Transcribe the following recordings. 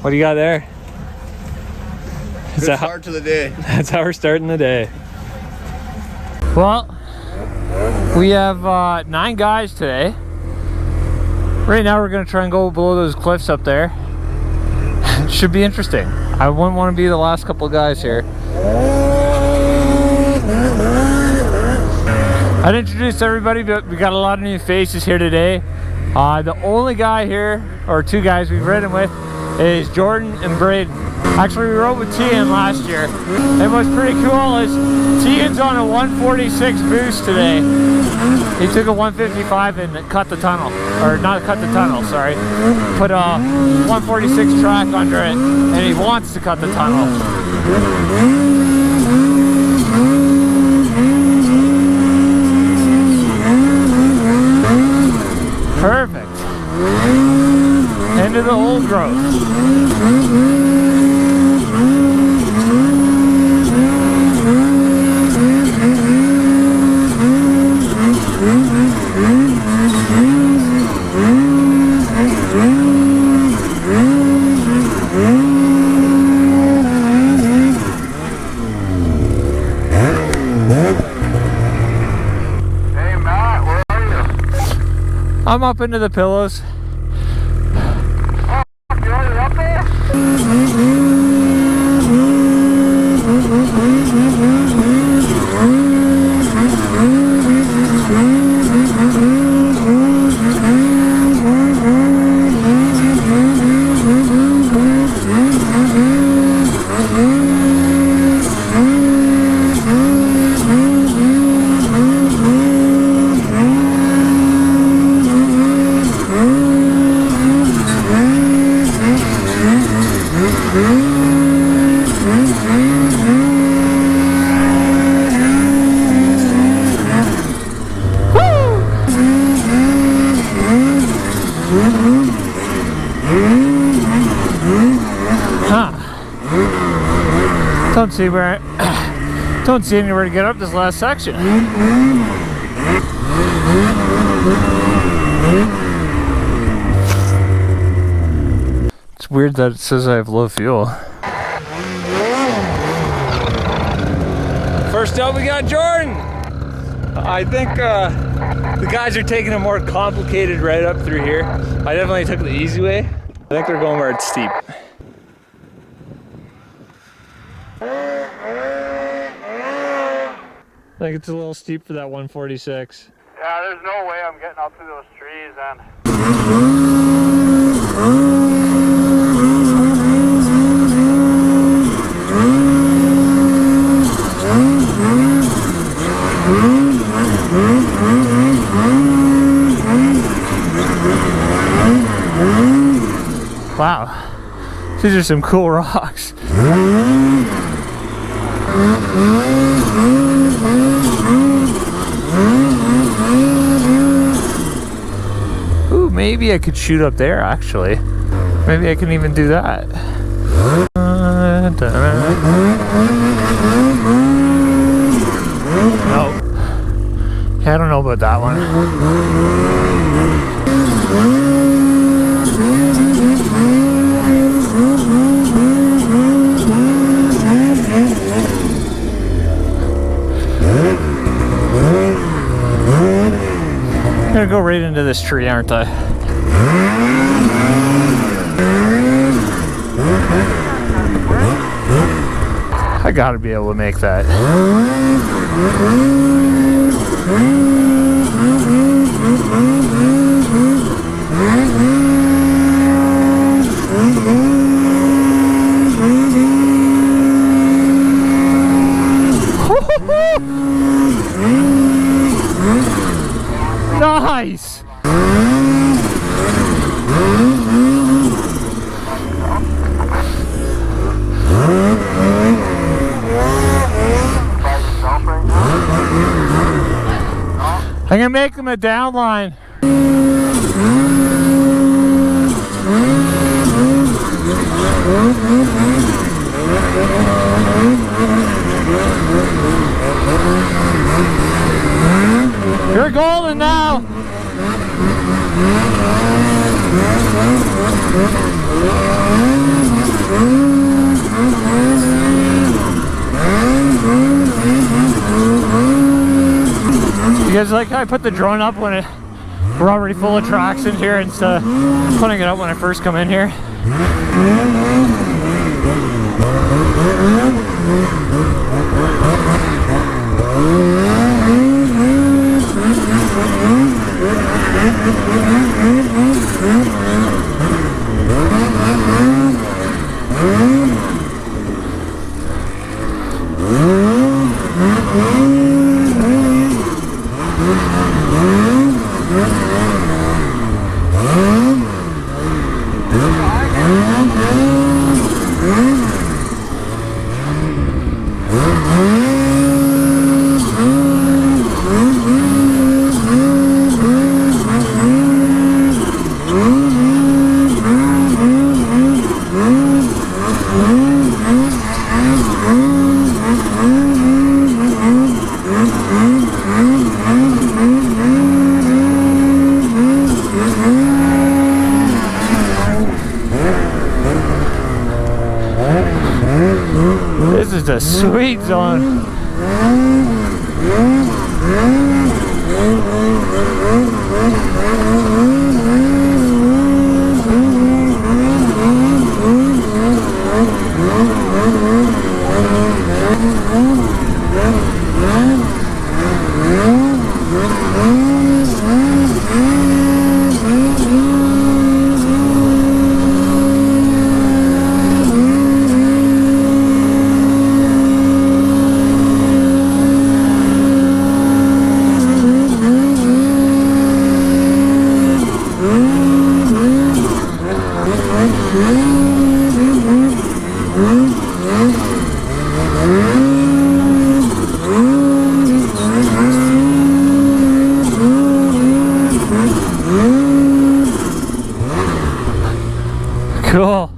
What do you got there? Good start to the day. That's how we're starting the day. Well, we have 9 guys today. Right now we're going to try and go below those cliffs up there. Should be interesting. I wouldn't want to be the last couple of guys here. I'd introduce everybody, but we got a lot of new faces here today. The only guy here, or 2 guys we've ridden with, is Jordan and Braden. Actually, we rode with Tian last year. And what's pretty cool is Tian's on a 146 boost today. He took a 155 and cut the tunnel. Or not cut the tunnel, sorry. Put a 146 track under it, and he wants to cut the tunnel. Perfect. Into the old growth. I'm up into the pillows. Oh, you're already up there? Don't see anywhere to get up this last section. It's weird that it says I have low fuel. First up, we got Jordan. I think the guys are taking a more complicated ride up through here. I definitely took the easy way. I think they're going where it's steep. I think it's a little steep for that 146. Yeah, there's no way I'm getting up through those trees and Wow, these are some cool rocks. Ooh, maybe I could shoot up there actually. Maybe I can even do that. No. Yeah, I don't know about that one. I'm gonna go right into this tree, aren't I? I gotta be able to make that. Nice! I'm gonna make them a down line. You're golden now. Because like I put the drone up when we're already full of tracks in here instead of putting it up when I first come in here. This is a sweet zone. Cool.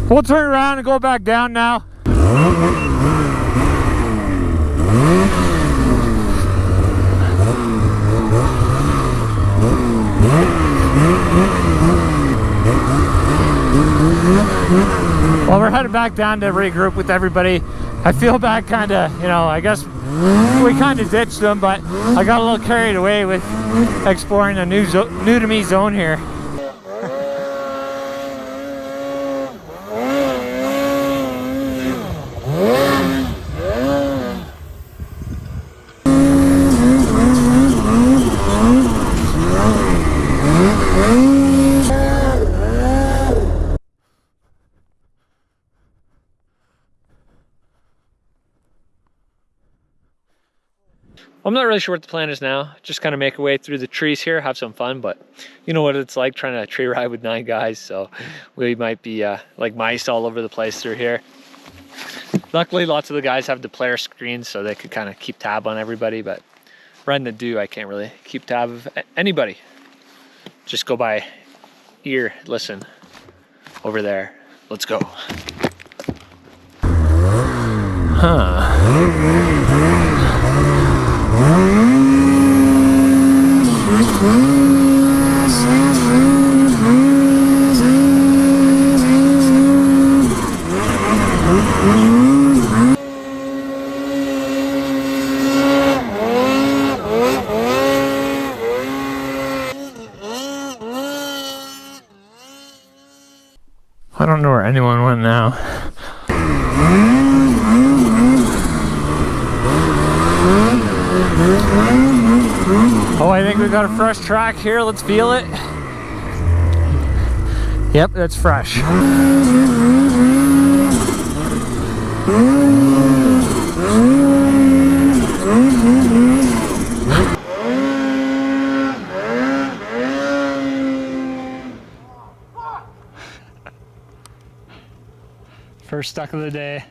We'll turn around and go back down now. Well, we're headed back down to regroup with everybody. I feel bad kinda, you know, I guess we kinda ditched them, but I got a little carried away with exploring a new to me zone here. I'm not really sure what the plan is now. Just kind of make our way through the trees here, have some fun, but you know what it's like trying to tree ride with 9 guys, so we might be like mice all over the place through here. Luckily, lots of the guys have the Polaris screens, so they could kind of keep tab on everybody, but riding the Doo, I can't really keep tab of anybody. Just go by ear, listen. Over there. Let's go. I don't know where anyone went now. Oh, I think we got a fresh track here. Let's feel it. Yep, that's fresh. First stuck of the day.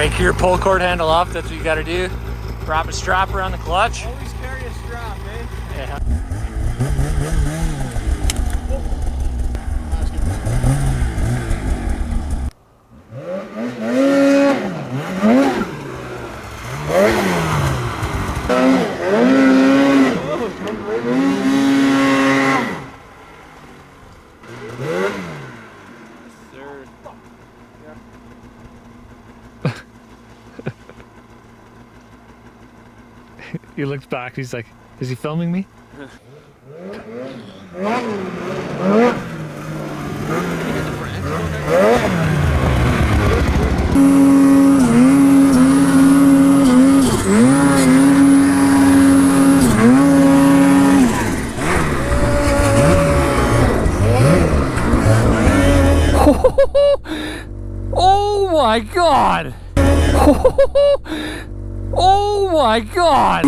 Crank your pull cord handle up, that's what you gotta do. Wrap a strap around the clutch. Always carry a strap, eh? Yeah. He looks back, he's like, is he filming me? Oh my god! Oh my god!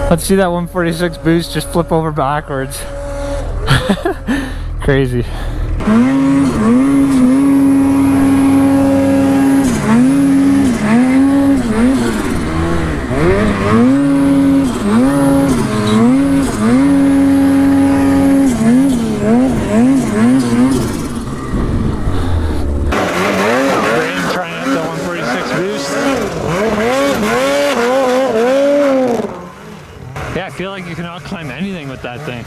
Let's see that 146 boost just flip over backwards. Crazy. Trying out the 146 boost. Yeah, I feel like you can out climb anything with that thing.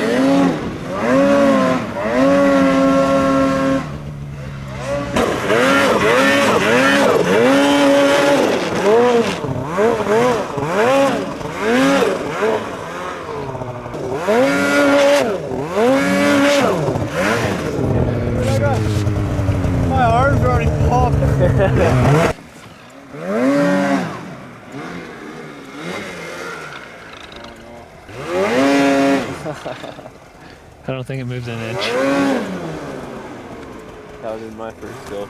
My arms are already popped. I don't think it moved an inch. That was in my first go.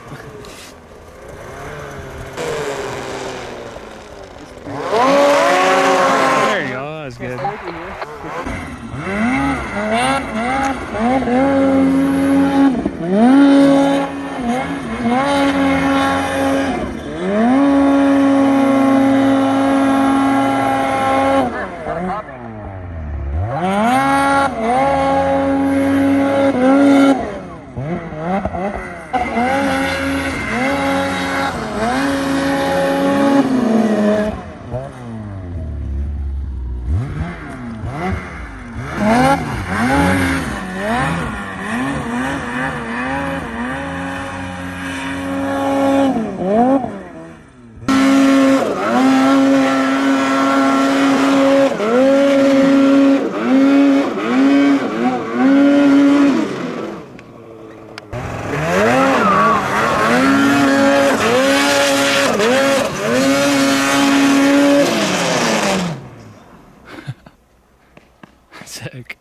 There you go, that's good. Sick.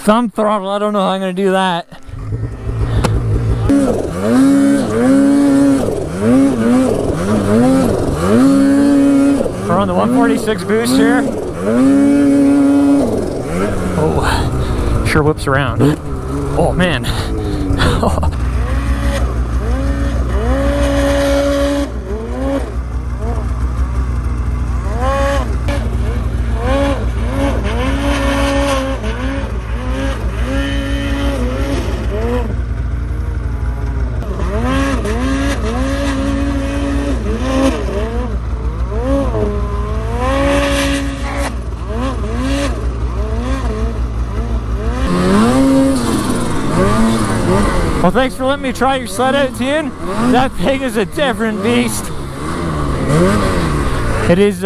Thumb throttle, I don't know how I'm gonna do that. We're on the 146 boost here. Oh, sure whips around. Oh man. Well, thanks for letting me try your sled out, Tien. That thing is a different beast. It is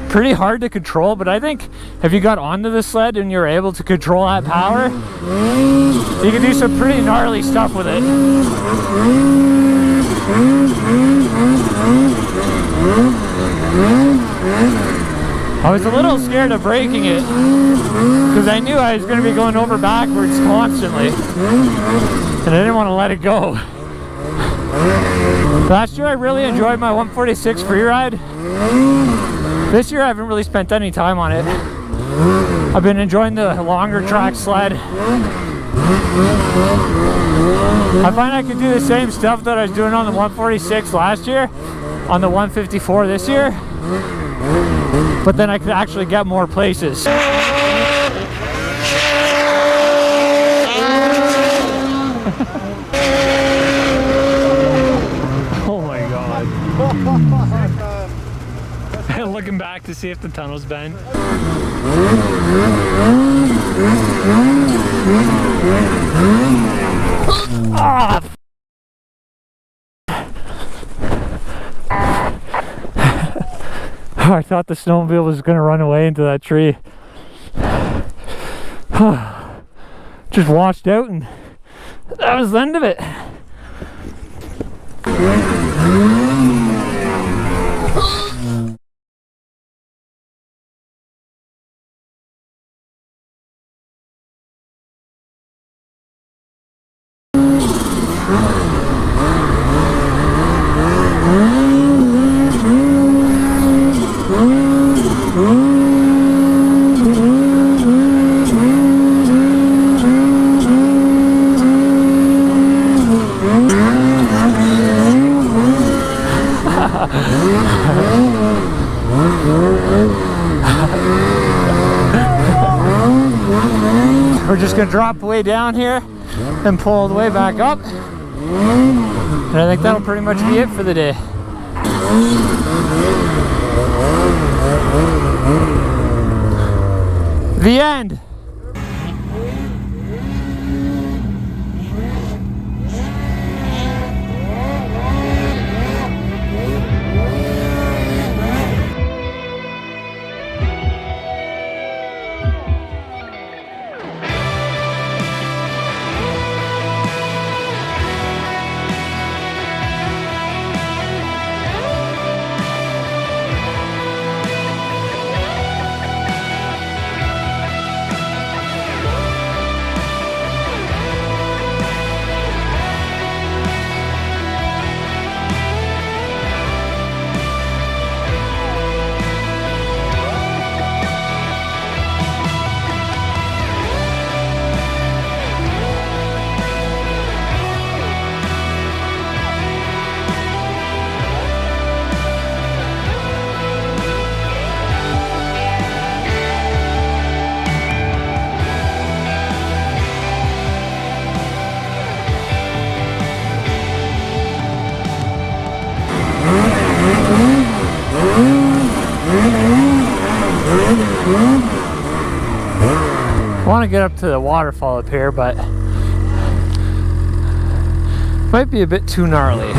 pretty hard to control, but I think if you got onto the sled and you're able to control that power, you can do some pretty gnarly stuff with it. I was a little scared of breaking it because I knew I was going to be going over backwards constantly, and I didn't want to let it go. Last year I really enjoyed my 146 Freeride. This year I haven't really spent any time on it. I've been enjoying the longer track sled. I find I could do the same stuff that I was doing on the 146 last year on the 154 this year, but then I could actually get more places. Oh my god. Looking back to see if the tunnel's bent. Ah! I thought the snowmobile was going to run away into that tree. Just washed out, and that was the end of it. We're just gonna drop way down here and pull the way back up, and I think that'll pretty much be it for the day. The end. I want to get up to the waterfall up here, but might be a bit too gnarly.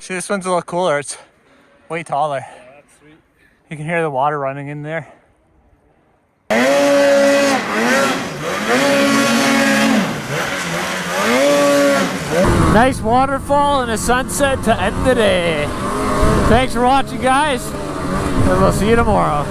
See, this one's a little cooler. It's way taller. You can hear the water running in there. Nice waterfall and a sunset to end the day. Thanks for watching, guys, and we'll see you tomorrow.